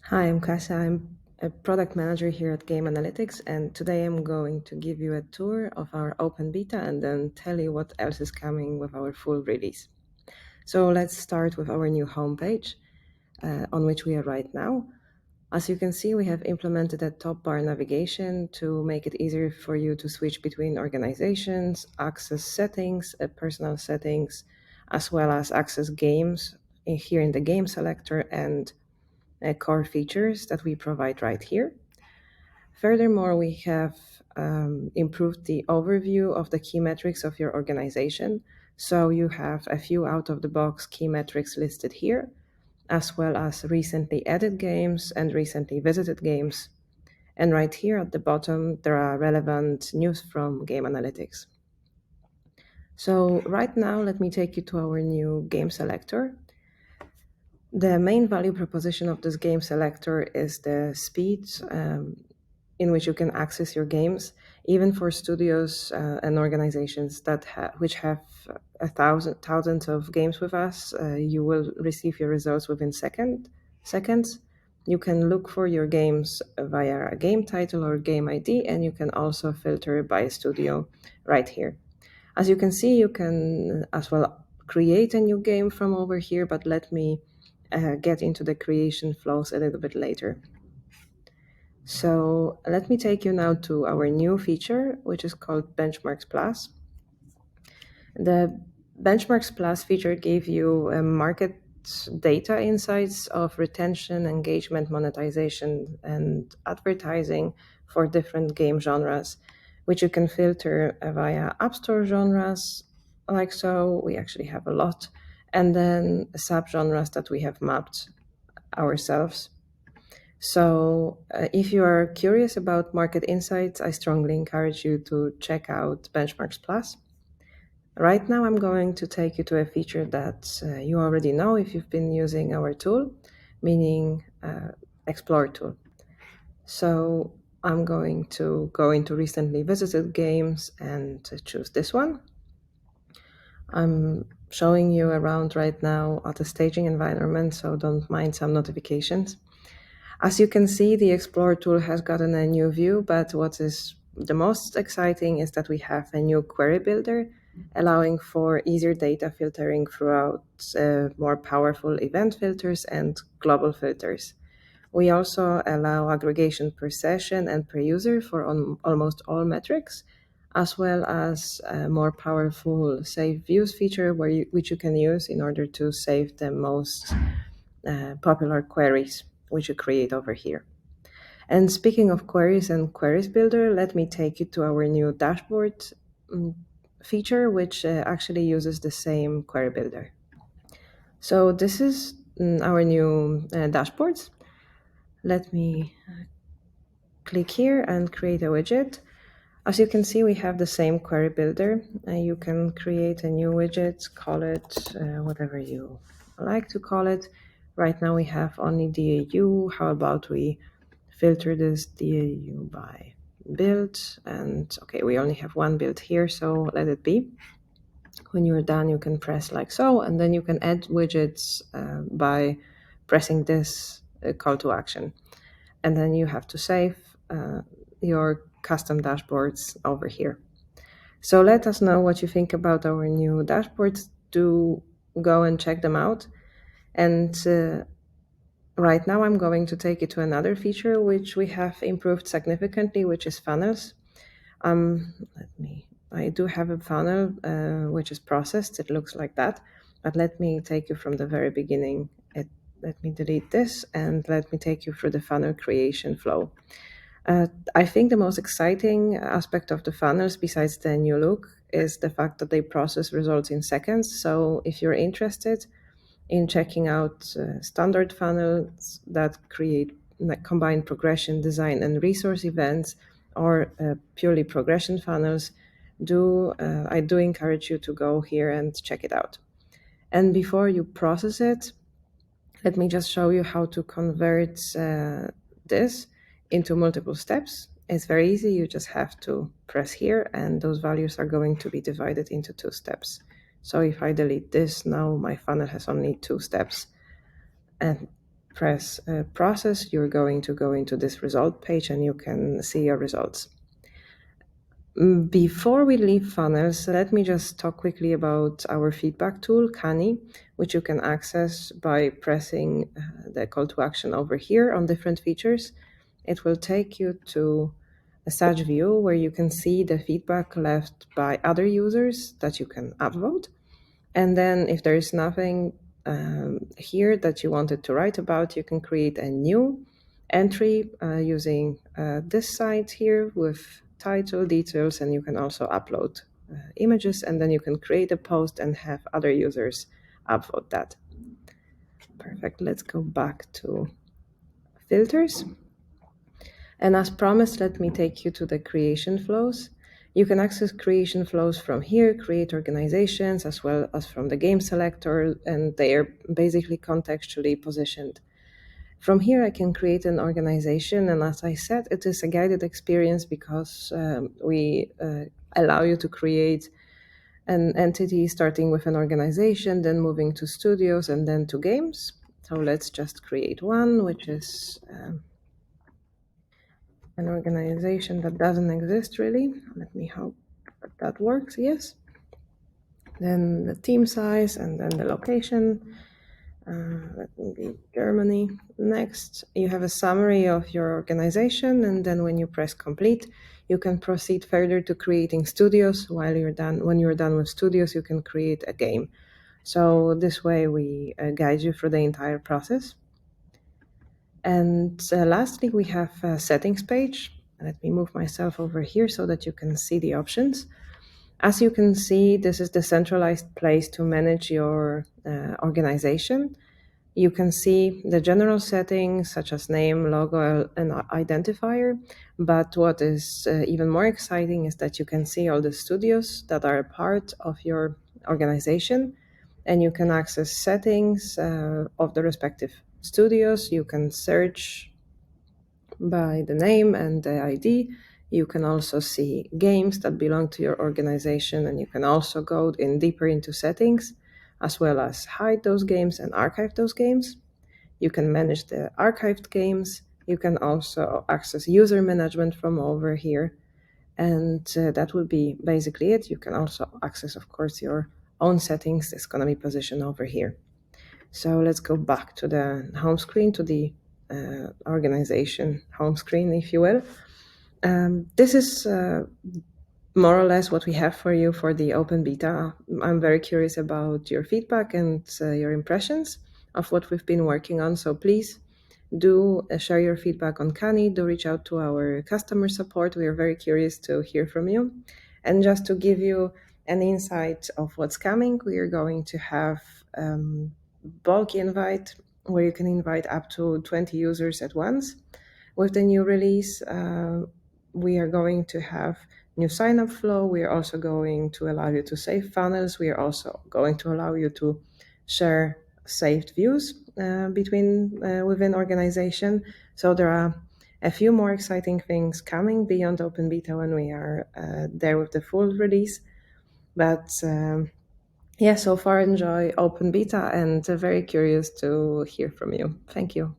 Hi, I'm Kasia. I'm a product manager here at Game Analytics, and today I'm going to give you a tour of our open beta and then tell you what else is coming with our full release. So let's start with our new homepage on which we are right now. As you can see, we have implemented a top bar navigation to make it easier for you to switch between organizations, access settings, personal settings, as well as access games here in the game selector and core features that we provide right here. Furthermore, we have improved the overview of the key metrics of your organization. So you have a few out-of-the-box key metrics listed here, as well as recently added games and recently visited games. And right here at the bottom, there are relevant news from Game Analytics. So right now, let me take you to our new game selector. The main value proposition of this game selector is the speed in which you can access your games, even for studios and organizations that which have thousands of games with us. You will receive your results within seconds. You can look for your games via a game title or game ID, and you can also filter by studio right here. As you can see, you can as well create a new game from over here, but let me get into the creation flows a little bit later. So let me take you now to our new feature, which is called Benchmarks Plus. The Benchmarks Plus feature gave you market data insights of retention, engagement, monetization, and advertising for different game genres, which you can filter via App Store genres, like so. We actually have a lot, and then subgenres that we have mapped ourselves. So, if you are curious about market insights, I strongly encourage you to check out Benchmarks Plus. Right now, I'm going to take you to a feature that you already know if you've been using our tool, meaning Explore tool. So, I'm going to go into recently visited games and choose this one. I'm showing you around right now at the staging environment, so don't mind some notifications. As you can see, the Explorer tool has gotten a new view, but what is the most exciting is that we have a new query builder, allowing for easier data filtering throughout more powerful event filters and global filters. We also allow aggregation per session and per user for almost all metrics, as well as a more powerful save views feature which you can use in order to save the most popular queries which you create over here. And speaking of queries and queries builder, let me take you to our new dashboard feature, which actually uses the same query builder. So this is our new dashboards. Let me click here and create a widget. As you can see, we have the same query builder. You can create a new widget, call it whatever you like to call it. Right now we have only DAU. How about we filter this DAU by build? And okay, we only have one build here, so let it be. When you're done, you can press like so, and then you can add widgets by pressing this call to action. And then you have to save your custom dashboards over here. So let us know what you think about our new dashboards. Do go and check them out. And right now I'm going to take you to another feature which we have improved significantly, which is funnels. I do have a funnel which is processed. It looks like that. But let me take you from the very beginning. Let me delete this and let me take you through the funnel creation flow. I think the most exciting aspect of the funnels, besides the new look, is the fact that they process results in seconds. So if you're interested in checking out standard funnels that combine progression, design, and resource events, or purely progression funnels, I do encourage you to go here and check it out. And before you process it, let me just show you how to convert this into multiple steps. It's very easy. You just have to press here, and those values are going to be divided into 2 steps. So if I delete this, now my funnel has only 2 steps. And press process, you're going to go into this result page and you can see your results. Before we leave funnels, let me just talk quickly about our feedback tool, Canny, which you can access by pressing the call to action over here on different features. It will take you to a such view where you can see the feedback left by other users that you can upvote. And then if there is nothing here that you wanted to write about, you can create a new entry using this site here with title, details, and you can also upload images, and then you can create a post and have other users upvote that. Perfect. Let's go back to filters. And as promised, let me take you to the creation flows. You can access creation flows from here, create organizations, as well as from the game selector, and they are basically contextually positioned. From here, I can create an organization, and as I said, it is a guided experience because we allow you to create an entity starting with an organization, then moving to studios, and then to games. So let's just create one, which is an organization that doesn't exist really. Let me hope that works. Yes. Then the team size and then the location. Let me be Germany. Next, you have a summary of your organization, and then when you press complete, you can proceed further to creating studios. While you're done, when you're done with studios, you can create a game. So this way, we guide you through the entire process. And lastly, we have a settings page. Let me move myself over here so that you can see the options. As you can see, this is the centralized place to manage your organization. You can see the general settings such as name, logo, and identifier. But what is even more exciting is that you can see all the studios that are a part of your organization, and you can access settings of the respective studios. You can search by the name and the ID. You can also see games that belong to your organization, and you can also go in deeper into settings, as well as hide those games and archive those games. You can manage the archived games. You can also access user management from over here. And that will be basically it. You can also access, of course, your own settings. It's going to be positioned over here. So let's go back to the home screen, to the organization home screen, if you will. This is more or less what we have for you for the open beta. I'm very curious about your feedback and your impressions of what we've been working on. So please do share your feedback on Canny. Do reach out to our customer support. We are very curious to hear from you. And just to give you an insight of what's coming, we are going to have bulk invite where you can invite up to 20 users at once. With the new release, we are going to have new sign-up flow. We are also going to allow you to save funnels. We are also going to allow you to share saved views within organization. So there are a few more exciting things coming beyond open beta when we are there with the full release. But yeah, so far enjoy open beta, and very curious to hear from you. Thank you.